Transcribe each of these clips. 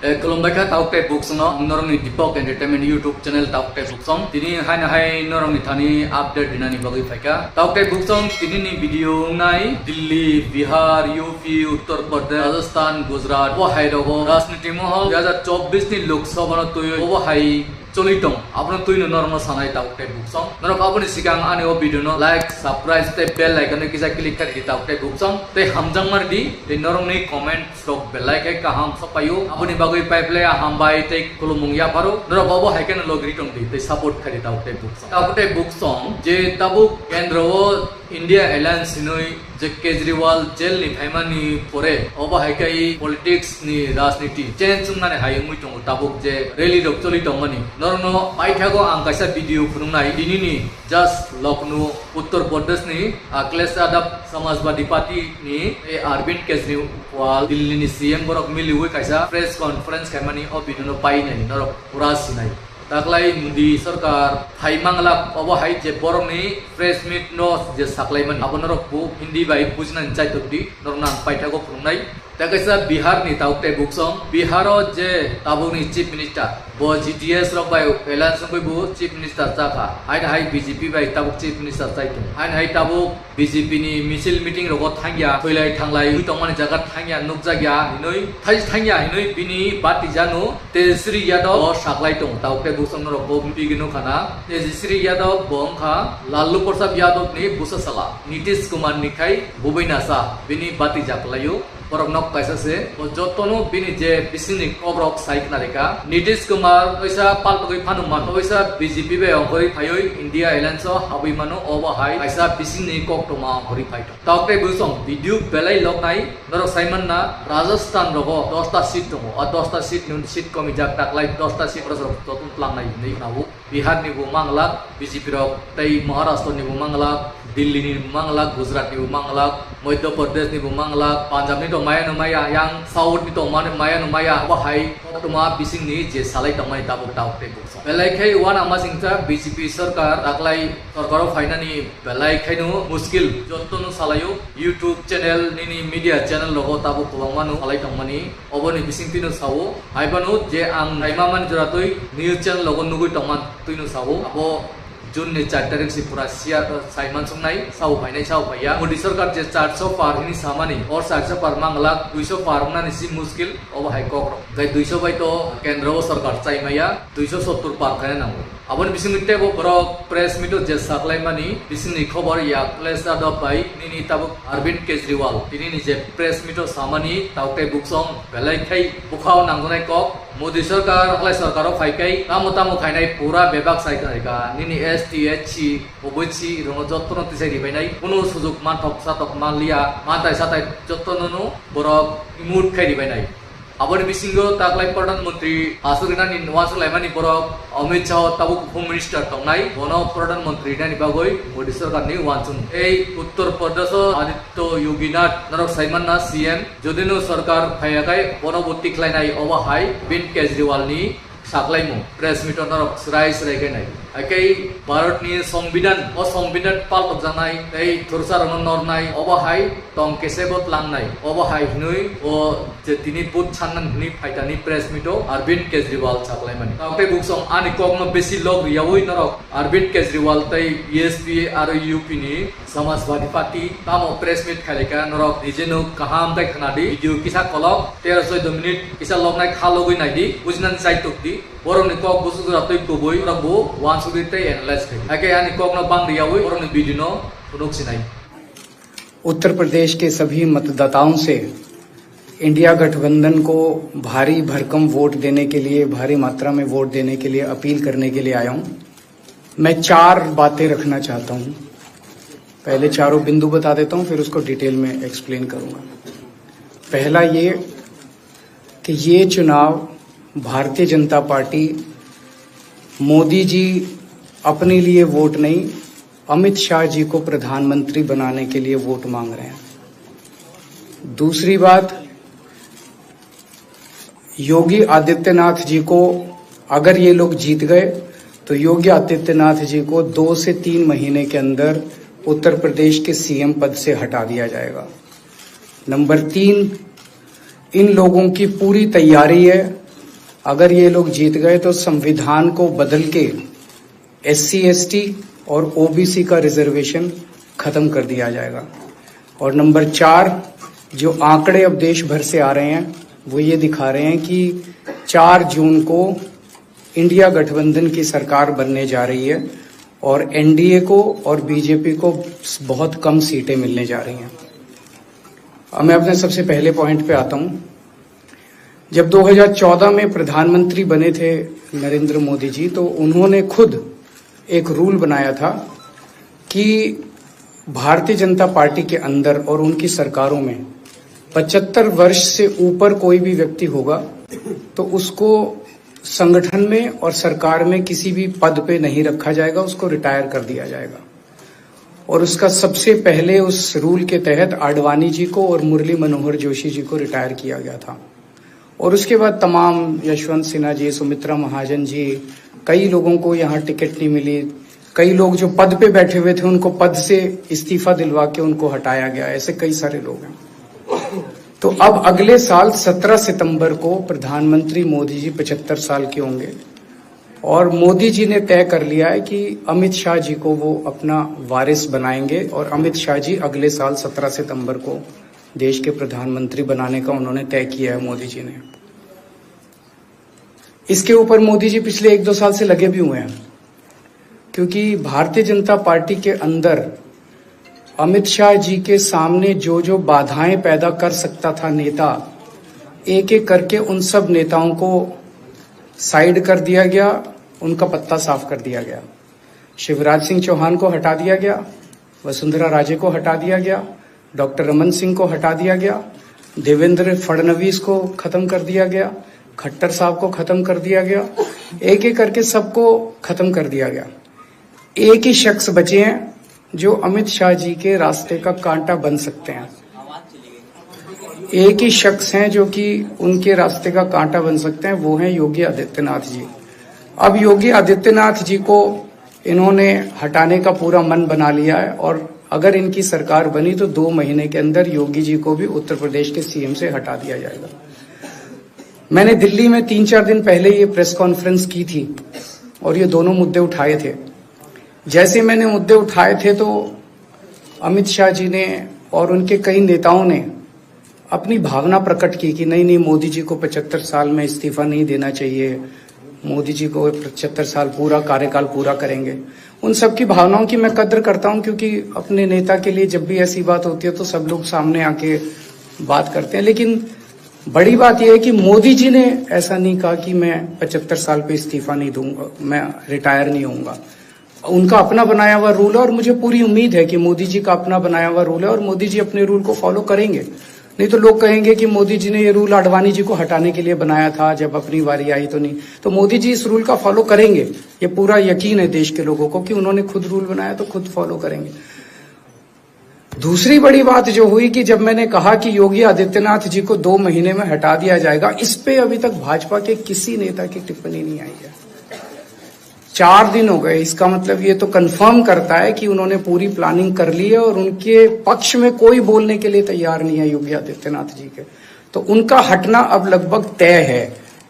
Kolombaika taukte buksong norong Dipok Entertainment YouTube channel taukte buksong tini hai norong thani update dinani bagi faika taukte buksong tini ni video nai Delhi Bihar UP Uttar Pradesh Rajasthan Gujarat wo hai rogo rajniti mohol 2024 ni Lok Sabha to wo hai Cholitung, apun tuh ini normal sanai tahu teh buksong. Norok apun isikan ane o video no like, subscribe, teh bell icon kita klik kali di tahu teh buksong. Teh hamjang mardi, teh norong nih comment stok bell icon kaham sapayu. Apun ini bagai pipe le aham bay teh kulumung ya baru. Norok abo haikan lo gritong di teh support kali tahu teh buksong. Tahu teh buksong, je tabu kendro India Alliance inoi je Kejriwal jail ni phaimani pore oba haikai politics ni rajniti change sumnane hayungui tong tabuk je rally dok choli tongmani norno paithago ang kaisa video phunungnai dinini just Lucknow Uttar Pradesh ni Akhilesh Yadav Samajwadi Party ni Arvind Kejriwal Delhi ni CM borok miliui kaisa press conference kaimani o video no pai nai norok pura sinai taklai mundi sarkar hai mangla obo hai je borong ni press meet no je saklai mani abonorok bu hindi bai bujnan chai tokdi nornang paithago phungnai takaisa Bihar ni taukte buksong Biharo je tabuk ni chief minister bo GTS rok bai elan songoi bu chief minister chaka hai BJP bai tabuk chief minister chai tu hai tabuk BJP ni misil meeting rogo thangya thoilai thanglai tongmani jaga thangya nukjagya hinoi thangya hinoi bini bati janu Tejasri Yadav saklai tong taukte buksong rok bo bigino khana Tejasri Yadav bongkha Lalu Prasad Yadav ni busa sala Nitish Kumar ni khai Bubinasa bini bati jaklayu borok nok kaisa se jotono bini je bisini kobrok saik nalika Nitish Kumar oisa palpagoi phanuman oisa BJP be ongori phayoi India Alliance habi manu oba hai kaisa bisini koktoma ongori phaito taukte busong video belai loknai norok Simon na Rajasthan rogo 10 ta seat tongo 10 ta seat nun seat komi jak taklai 10 ta seat prosok totun plangnai nei nabu Bihar ni bu manglak BJP rok tei Maharashtra ni bu manglak Delhi ni manglak Gujarat ni bu manglak Madhya Pradesh ni bu manglak Punjab ni maya no maya yang South ni to maya no maya wahai tuma bising ni je salai tamai tabuk taukte buksong belai khai wan ama singta BJP sarkar aklai sarkaro fainani belai khai no muskil jotono salayo YouTube channel ni media channel logo tabuk bangmanu salai tamani oboni bising tino sawo haibanu je ang naimaman juratoi news channel logo nugui tamman tuino sawo abo June ni 4 तारीख से पूरा Siya Simon सुनाई साउ भाई साउ भैया मोदी सरकार जे 400 पार हिनी सामानी और 400 पार मांगला 200 पार ना निसी मुश्किल अब हाई कोक्रो गई 200 भाई तो केंद्र सरकार चाहिए 270 पार करे ना abon bising ite bo borok press meet je saklai mani bising ni khobor ya Akhilesh Yadav bai ni tabuk Arvind Kejriwal tini ni je press meet samani taukte buksong belai khai bukhao nanggonai kok Modi sarkar aklai sarkaro phaikai tamu khainai pura bebak sai ka nini STH OBC rono jottono tisai dibainai kono sujog manthok satok manlia matai satai jottono no borok imut khai dibainai aboni bisingo taklai Pradhan Mantri Asugina ni Nawazu Laimani borok Amit Shah tabuk Home Minister tongnai bono Pradhan Mantri ni bagoi Modi sarkar ni wanchun ei Uttar Pradesh Aditya Yogi Nath narok Simon na CM jodino sarkar phaiakai bono butti khlainai oba hai Arvind Kejriwal ni saklai mo press meet narok serai kai nai akai Bharat ni সংবিধান o সংবিধান paltok janai ei thursa ron nornai oba hai tong kesebot langnai oba hai hnui o je tini put channan hni phaitani press meet Arvind Kejriwal saklai mani taukte buksong ani kokno besi log riawoi narok Arvind Kejriwal tai BSP aro UP ni Samajwadi Party tamo press meet khalika narok nijeno kaham tai khanadi video kisa kolok 13-14 minute kisa lognai khalogoi naidi bujnan sai tokdi borong ni kok busu ratoi toboi rabu wan sudite analyze kai ake ani kok no bang diawoi borong ni video no unok sinai Uttar Pradesh के सभी मतदाताओं से India गठबंधन को भारी भरकम vote देने के लिए भारी मात्रा में वोट देने के लिए अपील करने के लिए आया हूं मैं 4 बातें रखना चाहता हूं पहले चारों बिंदु बता देता हूं फिर उसको डिटेल में एक्सप्लेन करूंगा पहला ये कि ये चुनाव भारतीय जनता पार्टी मोदी जी अपने लिए वोट नहीं अमित शाह जी को प्रधानमंत्री बनाने के लिए वोट मांग रहे हैं। दूसरी बात, योगी आदित्यनाथ जी को अगर ये लोग जीत गए तो योगी आदित्यनाथ जी को 2 से 3 महीने के अंदर उत्तर प्रदेश के सीएम पद से हटा दिया जाएगा। नंबर 3, इन लोगों की पूरी तैयारी है अगर ये लोग जीत गए तो संविधान को बदल के SC ST और OBC का रिजर्वेशन खत्म कर दिया जाएगा। और नंबर 4, जो आंकड़े अब देश भर से आ रहे हैं वो ये दिखा रहे हैं कि 4 जून को इंडिया गठबंधन की सरकार बनने जा रही है और NDA को और BJP को बहुत कम सीटें मिलने जा रही हैं। अब मैं अपने सबसे पहले पॉइंट पे आता हूं। जब 2014 में प्रधानमंत्री बने थे नरेंद्र मोदी जी, तो उन्होंने खुद एक रूल बनाया था कि भारतीय जनता पार्टी के अंदर और उनकी सरकारों में 75 वर्ष से ऊपर कोई भी व्यक्ति होगा तो उसको संगठन में और सरकार में किसी भी पद पे नहीं रखा जाएगा, उसको रिटायर कर दिया जाएगा। और उसका सबसे पहले उस रूल के तहत आडवाणी जी को और मुरली मनोहर जोशी जी को रिटायर किया गया था। और उसके बाद तमाम यशवंत सिन्हा जी, सुमित्रा महाजन जी, कई लोगों को यहाँ टिकट नहीं मिली। कई लोग जो पद पे बैठे हुए थे उनको पद से इस्तीफा दिलवा के उनको हटाया गया। ऐसे कई सारे लोग हैं। तो अब अगले साल 17 सितंबर को प्रधानमंत्री मोदी जी 75 साल के होंगे और मोदी जी ने तय कर लिया है कि अमित शाह जी को वो अपना वारिस बनाएंगे और अमित शाह जी अगले साल 17 सितंबर को देश के प्रधानमंत्री बनाने का उन्होंने तय किया है मोदी जी ने। इसके ऊपर मोदी जी पिछले 1-2 साल से लगे भी हुए हैं, क्योंकि भारतीय जनता पार्टी के अंदर अमित शाह जी के सामने जो जो बाधाएं पैदा कर सकता था नेता, एक एक करके उन सब नेताओं को साइड कर दिया गया, उनका पत्ता साफ कर दिया गया। शिवराज सिंह चौहान को हटा दिया गया, वसुंधरा राजे को हटा दिया गया, डॉक्टर रमन सिंह को हटा दिया गया, देवेंद्र फडणवीस को खत्म कर दिया गया, खट्टर साहब को खत्म कर दिया गया, एक एक करके सबको खत्म कर दिया गया। एक ही शख्स बचे हैं जो अमित शाह जी के रास्ते का कांटा बन सकते हैं। एक ही शख्स हैं जो कि उनके रास्ते का कांटा बन सकते हैं, वो हैं योगी आदित्यनाथ जी। अब योगी आदित्यनाथ जी को इन्होंने हटाने का पूरा मन बना लिया है और अगर इनकी सरकार बनी तो 2 महीने के अंदर योगी जी को भी उत्तर प्रदेश के CM से हटा दिया जाएगा। मैंने दिल्ली में 3-4 दिन पहले ये प्रेस कॉन्फ्रेंस की थी और ये दोनों मुद्दे उठाए थे। जैसे मैंने मुद्दे उठाए थे तो अमित शाह जी ने और उनके कई नेताओं ने अपनी भावना प्रकट की कि नहीं मोदी जी को 75 साल में इस्तीफा नहीं देना चाहिए, मोदी जी को 75 साल पूरा कार्यकाल पूरा करेंगे। उन सब की भावनाओं की मैं कद्र करता हूं, क्योंकि अपने नेता के लिए जब भी ऐसी बात होती है तो सब लोग सामने आके बात करते हैं। लेकिन बड़ी बात यह है कि मोदी जी ने ऐसा नहीं कहा कि मैं 75 साल पे इस्तीफा नहीं दूंगा, मैं रिटायर नहीं होऊंगा। उनका अपना बनाया हुआ रूल है और मुझे पूरी उम्मीद है कि मोदी जी का अपना बनाया हुआ रूल है और मोदी जी अपने रूल को फॉलो करेंगे। नहीं तो लोग कहेंगे कि मोदी जी ने ये रूल आडवाणी जी को हटाने के लिए बनाया था, जब अपनी बारी आई तो नहीं। तो मोदी जी इस रूल का फॉलो करेंगे, ये पूरा यकीन है देश के लोगों को कि उन्होंने खुद रूल बनाया तो खुद फॉलो करेंगे। दूसरी बड़ी बात जो हुई कि जब मैंने कहा कि योगी आदित्यनाथ जी को 2 महीने में हटा दिया जाएगा, इस पे अभी तक भाजपा के किसी नेता की टिप्पणी नहीं आई है। 4 दिन हो गए। इसका मतलब ये तो कंफर्म करता है कि उन्होंने पूरी प्लानिंग कर ली है और उनके पक्ष में कोई बोलने के लिए तैयार नहीं है योगी आदित्यनाथ जी के। तो उनका हटना अब लगभग तय है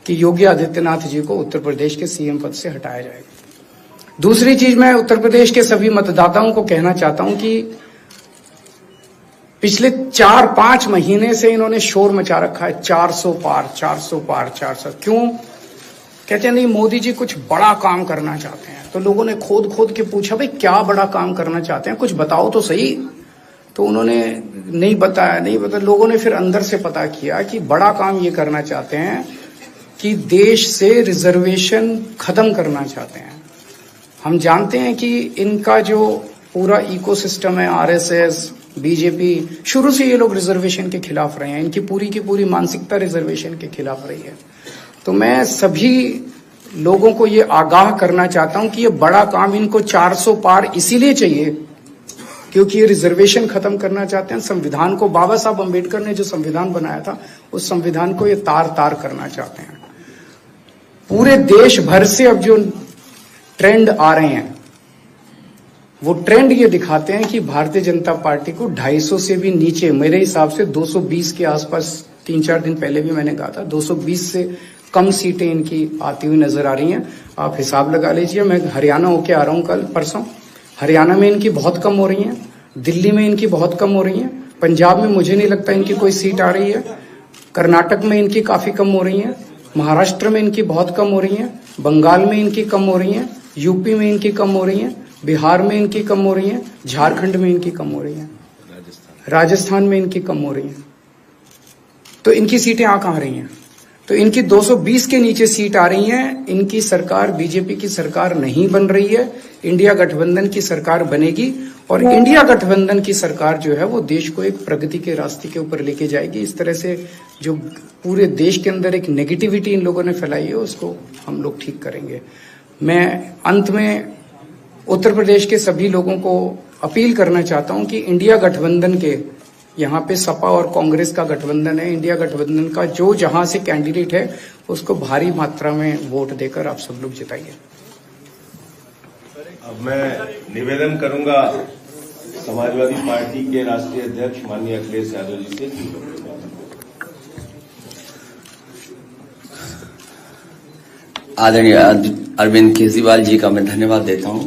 कि योगी आदित्यनाथ जी को उत्तर प्रदेश के CM पद से हटाया जाएगा। दूसरी चीज, मैं उत्तर प्रदेश के सभी मतदाताओं को कहना चाहता हूं कि पिछले 4-5 महीने से इन्होंने शोर मचा रखा है 400 पार 400 पार 400। क्यों? कहते हैं नहीं मोदी जी कुछ बड़ा काम करना चाहते हैं। तो लोगों ने खोद के पूछा, भाई क्या बड़ा काम करना चाहते हैं, कुछ बताओ तो सही। तो उन्होंने नहीं बताया। लोगों ने फिर अंदर से पता किया कि बड़ा काम ये करना चाहते हैं कि देश से रिजर्वेशन खत्म करना चाहते हैं। हम जानते हैं कि इनका जो पूरा इकोसिस्टम है, RSS, BJP, शुरू से ये लोग रिजर्वेशन के खिलाफ रहे हैं। इनकी पूरी की पूरी मानसिकता रिजर्वेशन के खिलाफ रही है। तो मैं सभी लोगों को ये आगाह करना चाहता हूं कि ये बड़ा काम इनको 400 पार इसीलिए चाहिए क्योंकि ये रिजर्वेशन खत्म करना चाहते हैं। संविधान को, बाबा साहब अम्बेडकर ने जो संविधान बनाया था, उस संविधान को ये तार करना चाहते हैं। पूरे देश भर से अब जो ट्रेंड आ रहे हैं वो ट्रेंड ये दिखाते हैं कि भारतीय जनता पार्टी को 250 से भी नीचे, मेरे हिसाब से 220 के आसपास, 3-4 दिन पहले भी मैंने कहा था, 220 से कम सीटें इनकी आती हुई नजर आ रही हैं। आप हिसाब लगा लीजिए, मैं हरियाणा होके आ रहा हूँ कल परसों, हरियाणा में इनकी बहुत कम हो रही हैं, दिल्ली में इनकी बहुत कम हो रही हैं, पंजाब में मुझे नहीं लगता इनकी कोई सीट आ रही है, कर्नाटक में इनकी काफी कम हो रही हैं, महाराष्ट्र में इनकी बहुत कम हो रही हैं, बंगाल में इनकी कम हो रही हैं, यूपी में इनकी कम हो रही हैं, बिहार में इनकी कम हो रही हैं, झारखंड में इनकी कम हो रही हैं, राजस्थान में इनकी कम हो रही हैं। तो इनकी सीटें आ कहां रही हैं? तो इनकी 220 के नीचे सीट आ रही हैं। इनकी सरकार बीजेपी की सरकार नहीं बन रही है, इंडिया गठबंधन की सरकार बनेगी और इंडिया गठबंधन की सरकार जो है वो देश को एक प्रगति के रास्ते के ऊपर लेके जाएगी। इस तरह से जो पूरे देश के अंदर एक नेगेटिविटी इन लोगों ने फैलाई है उसको हम लोग ठीक करेंगे। मैं अंत में उत्तर प्रदेश के सभी लोगों को अपील करना चाहता हूं कि इंडिया गठबंधन के, यहाँ पे सपा और कांग्रेस का गठबंधन है, इंडिया गठबंधन का जो जहां से कैंडिडेट है उसको भारी मात्रा में वोट देकर आप सब लोग जिताइए। अब मैं निवेदन करूंगा समाजवादी पार्टी के राष्ट्रीय अध्यक्ष माननीय अखिलेश यादव जी से। आदरणीय अरविंद केजरीवाल जी का मैं धन्यवाद देता हूं।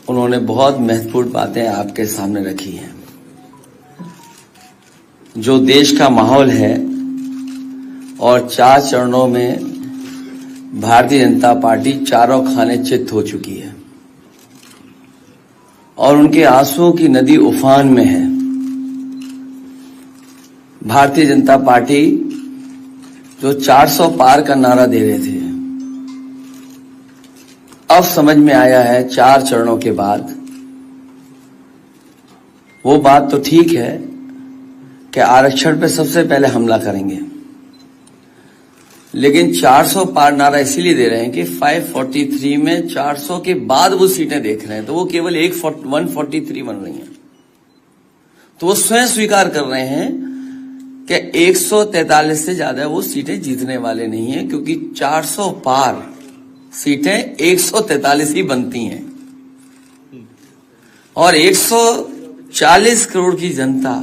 उन्होंने बहुत महत्वपूर्ण बातें आपके सामने रखी हैं। जो देश का माहौल है और 4 चरणों में भारतीय जनता पार्टी चारों खाने चित्त हो चुकी है और उनके आंसुओं की नदी उफान में है। भारतीय जनता पार्टी जो 400 पार का नारा दे रहे थे, अब समझ में आया है 4 चरणों के बाद। वो बात तो ठीक है कि आरक्षण पे सबसे पहले हमला करेंगे, लेकिन 400 पार नारा इसीलिए दे रहे हैं कि 543 में 400 के बाद वो सीटें देख रहे हैं, तो वो केवल 143 बन रही हैं। तो वो स्वयं स्वीकार कर रहे हैं कि 143 से ज्यादा वो सीटें जीतने वाले नहीं हैं, क्योंकि 400 पार सीटें 143 ही बनती हैं और 140 करोड़ की जनता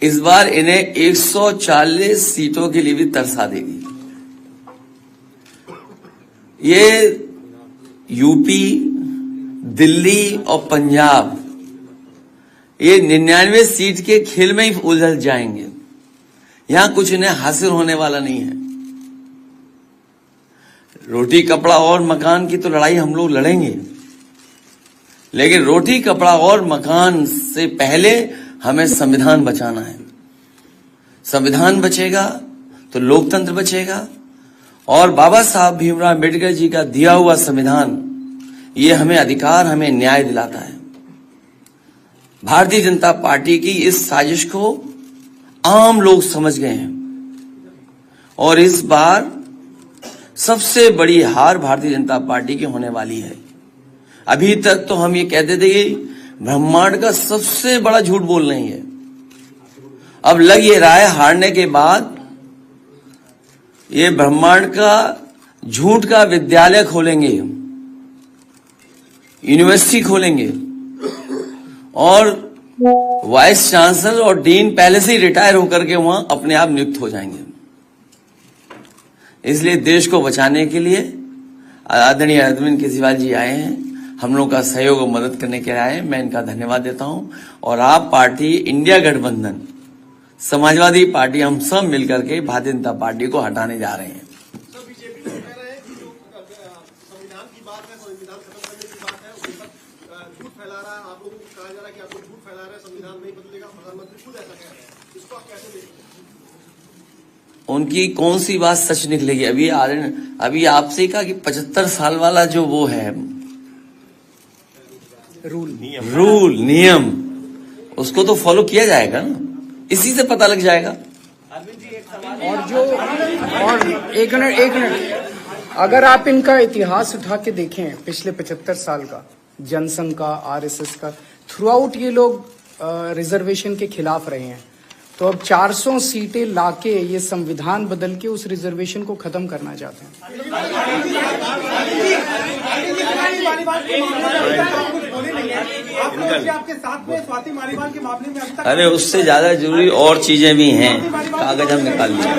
इस बार इन्हें 140 सीटों के लिए भी तरसा देगी। ये यूपी, दिल्ली और पंजाब ये 99 सीट के खेल में ही उलझ जाएंगे। यहां कुछ इन्हें हासिल होने वाला नहीं है। रोटी कपड़ा और मकान की तो लड़ाई हम लोग लड़ेंगे, लेकिन रोटी कपड़ा और मकान से पहले हमें संविधान बचाना है। संविधान बचेगा तो लोकतंत्र बचेगा और बाबा साहब भीमराव अम्बेडकर जी का दिया हुआ संविधान ये हमें अधिकार, हमें न्याय दिलाता है। भारतीय जनता पार्टी की इस साजिश को आम लोग समझ गए हैं और इस बार सबसे बड़ी हार भारतीय जनता पार्टी की होने वाली है। अभी तक तो हम ये कहते थे कि ब्रह्मांड का सबसे बड़ा झूठ बोल रही है। अब लग ये रहा है हारने के बाद ये ब्रह्मांड का झूठ का विद्यालय खोलेंगे, यूनिवर्सिटी खोलेंगे और वाइस चांसलर और डीन पहले से ही रिटायर होकर के वहां अपने आप नियुक्त हो जाएंगे। इसलिए देश को बचाने के लिए आदरणीय अरविंद केजरीवाल जी आए हैं, हम लोग का सहयोग और मदद करने के लिए आए हैं। मैं इनका धन्यवाद देता हूं और आप पार्टी, इंडिया गठबंधन, समाजवादी पार्टी, हम सब मिलकर के भारतीय जनता पार्टी को हटाने जा रहे हैं। बीजेपी कह रहे हैं कि जो संविधान की बात है, संविधान खत्म करने की बात है, वो सब झूठ फैला रहा है। आप लोगों को कहा जा रहा है कि आप लोग झूठ फैला रहे हैं, संविधान नहीं बदलेगा। प्रधानमंत्री खुद ऐसा कह रहे हैं, इसको आप कैसे देखते हैं? उनकी कौन सी बात सच निकलेगी? अभी आपसे कहा कि 75 साल वाला जो वो है रूल नियम, उसको तो फॉलो किया जाएगा ना, इसी से पता लग जाएगा। और एक मिनट, अगर आप इनका इतिहास उठा के देखें पिछले 75 साल का, जनसंघ का, आरएसएस का, थ्रू आउट ये लोग रिजर्वेशन के खिलाफ रहे हैं। तो अब 400 सीटें लाके ये संविधान बदल के उस रिजर्वेशन को खत्म करना चाहते हैं। आपके आपके साथ में स्वाति मालीवाल के मामले में अभी तक अरे उससे ज्यादा जरूरी और चीजें भी हैं, कागज हम निकाल लिए।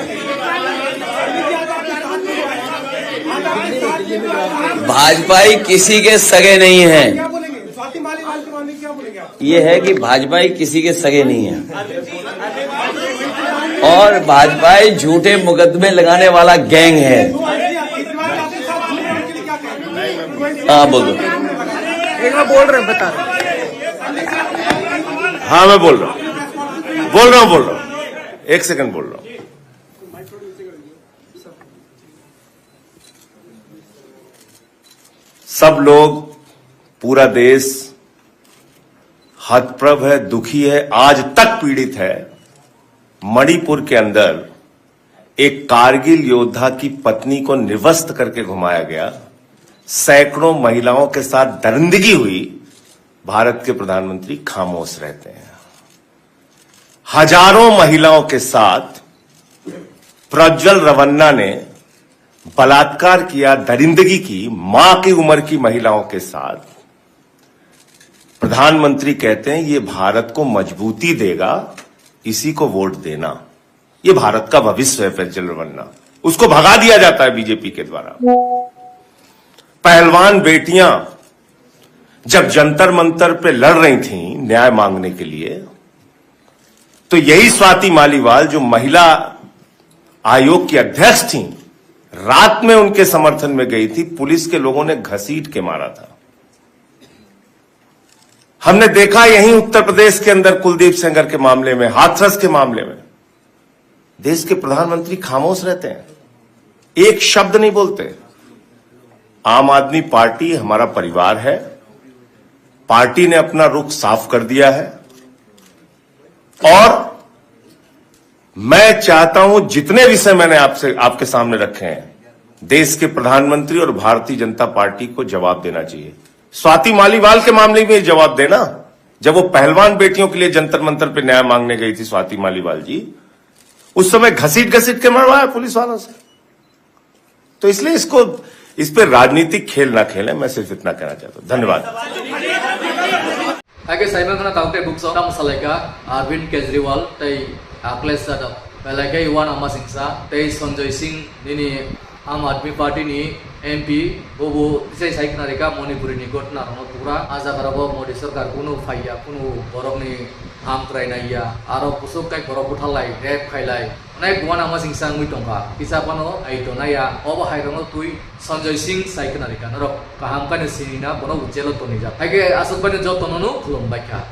भाजपाई किसी के सगे नहीं है। क्या बोलेंगे स्वाति मालीवाल के मामले में, क्या बोलेंगे आप? ये है कि भाजपाई किसी के सगे नहीं है और भाजपाई झूठे मुकदमे लगाने वाला गैंग है। हाँ बोलो। बोल रहे बता रहे। हाँ मैं बोल रहा हूँ, एक सेकंड बोल रहा हूँ। सब लोग, पूरा देश हतप्रभ है, दुखी है, आज तक पीड़ित है। मणिपुर के अंदर एक कारगिल योद्धा की पत्नी को निवस्त करके घुमाया गया, सैकड़ों महिलाओं के साथ दरिंदगी हुई, भारत के प्रधानमंत्री खामोश रहते हैं। हजारों महिलाओं के साथ प्रज्वल रवन्ना ने बलात्कार किया, दरिंदगी की, मां की उम्र की महिलाओं के साथ। प्रधानमंत्री कहते हैं ये भारत को मजबूती देगा, इसी को वोट देना। ये भारत का भविष्य है प्रज्वल रवन्ना, उसको भगा दिया जाता है बीजेपी के द्वारा। पहलवान बेटियां जब जंतर मंतर पे लड़ रही थीं न्याय मांगने के लिए, तो यही स्वाति मालीवाल जो महिला आयोग की अध्यक्ष थीं, रात में उनके समर्थन में गई थी, पुलिस के लोगों ने घसीट के मारा था। हमने देखा यहीं उत्तर प्रदेश के अंदर कुलदीप सेंगर के मामले में, हाथरस के मामले में, देश के प्रधानमंत्री खामोश रहते हैं, एक शब्द नहीं बोलते। आम आदमी पार्टी हमारा परिवार है, पार्टी ने अपना रुख साफ कर दिया है और मैं चाहता हूं जितने विषय मैंने आपके सामने रखे हैं, देश के प्रधानमंत्री और भारतीय जनता पार्टी को जवाब देना चाहिए। स्वाति मालीवाल के मामले में जवाब देना, जब वो पहलवान बेटियों के लिए जंतर मंतर पे न्याय मांगने गई थी स्वाति मालीवाल जी, उस समय घसीट के मरवाया पुलिस वालों से। तो इसलिए इस पे राजनीतिक खेल ना खेलें, मैं सिर्फ इतना कहना चाहता हूं। धन्यवाद। Haige Simon kana taukte bukso tam salaika Arvind Kejriwal tei Akhilesh Yadav belai Iwan Amasingsa tei Sanjay Singh nini Aam Aadmi Party ni MP bobo tisai saikna reka Manipuri ni gotna rono pura aja karabo Modi sarkar kuno phaiya kuno borok ni ham krainaiya aro pusuk kai borok uthalai rap khailai nai Iwan Amasingsa ngui tongka kisapano ai donaya obo hairono tui Sanjay Singh saikna reka norok kaham kane sinina bono ujelo tonija haige asuk bane jotononu khulum baikha